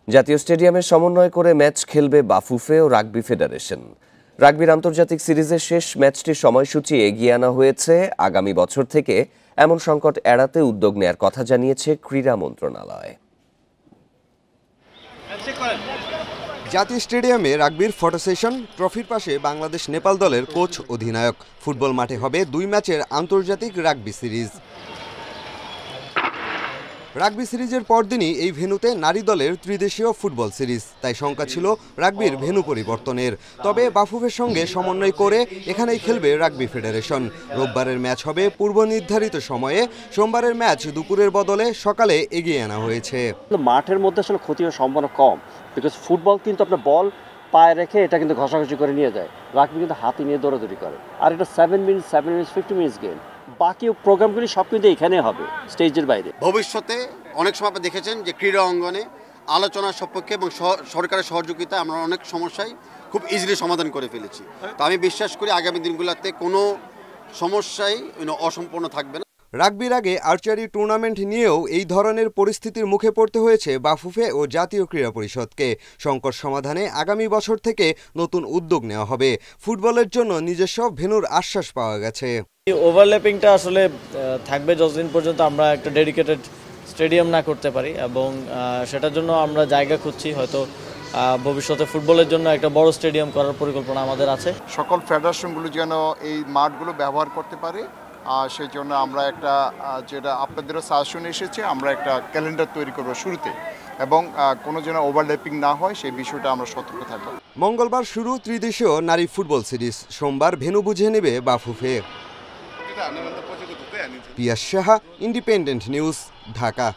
জাতীয় স্টেডিয়ামে সমন্বয় করে ম্যাচ খেলবে বাফুফে ও রাগবি ফেডারেশন। রাগবির আন্তর্জাতিক সিরিজের শেষ ম্যাচটির সময়সূচি এগিয়ে আনা হয়েছে আগামী বছর থেকে। এমন সংকট এড়াতে উদ্যোগ নেয়ার কথা জানিয়েছে ক্রীড়া মন্ত্রণালয়। জাতীয় স্টেডিয়ামে রাগবির ফটো সেশন, ট্রফির পাশে বাংলাদেশ নেপাল দলের কোচ অধিনায়ক। ফুটবল মাঠে হবে 2 ম্যাচের আন্তর্জাতিক রাগবি সিরিজ। রাগবি সিরিজের পরদিনই এই ভেন্যুতে নারী দলের ত্রিদেশীয় ফুটবল সিরিজ, তাই শঙ্কা ছিল রাগবির ভেন্যু পরিবর্তনের। তবে বাফুফের সঙ্গে সমন্বয় করে এখানেই খেলবে রাগবি ফেডারেশন। রোববারের ম্যাচ হবে পূর্ব নির্ধারিত সময়ে, সোমবারের ম্যাচ দুপুরের বদলে সকালে এগিয়ে আনা হয়েছে। মাঠের মধ্যে আসলে ক্ষতি হওয়ার সম্ভাবনা কম, বিকজ ফুটবল কিন্তু আপনার বল পায়ে রেখে এটা কিন্তু ঘষাঘষি করে নিয়ে যায়, রাগবি কিন্তু হাতে নিয়ে দৌড়াদৌড়ি করে। আর এটা 7 মিনিট 50 মিনিটস গেম। বাকি প্রোগ্রামগুলি সব কিন্তু এখানে হবে, স্টেজের বাইরে। ভবিষ্যতে অনেক সময় আপনি দেখেছেন যে ক্রীড়া অঙ্গনে আলোচনার সপক্ষে এবং সরকারের সহযোগিতায় আমরা অনেক সমস্যায় খুব ইজিলি সমাধান করে ফেলেছি। তো আমি বিশ্বাস করি আগামী দিনগুলোতে কোনো সমস্যাই অসম্পূর্ণ থাকবে না। রাগবির আগে আর্চারি টুর্নামেন্ট নিয়েও এই ধরনের পরিস্থিতির মুখে পড়তে হয়েছে বাফুফে ও জাতীয় ক্রীড়া পরিষদকে। সংকট সমাধানে আগামী বছর থেকে নতুন উদ্যোগ নেওয়া হবে। ফুটবলের জন্য নিজস্ব ভেন্যুর আশ্বাস পাওয়া গেছে। ওভারল্যাপিংটা আসলে থাকবে যতদিন পর্যন্ত আমরা একটা ডেডিকেটেড স্টেডিয়াম না করতে পারি, এবং সেটার জন্য আমরা জায়গা খুঁজছি। হয়তো ভবিষ্যতে ফুটবলের জন্য একটা বড় স্টেডিয়াম করার পরিকল্পনা আমাদের আছে। সকল ফেডারেশনগুলো যেন এই মাঠগুলো ব্যবহার করতে পারে, সেই জন্য আমরা একটা, যেটা আপনাদেরও সাজেশন এসেছে, আমরা একটা ক্যালেন্ডার তৈরি করব শুরুতে, এবং কোনো যেন ওভারল্যাপিং না হয় সেই বিষয়টা আমরা সতর্ক থাকব। মঙ্গলবার শুরু ত্রিদেশীয় নারী ফুটবল সিরিজ, সোমবার ভেন্যু বুঝে নেবে বাফুফে। পিয়াস সাহা, ইন্ডিপেন্ডেন্ট নিউজ, ঢাকা।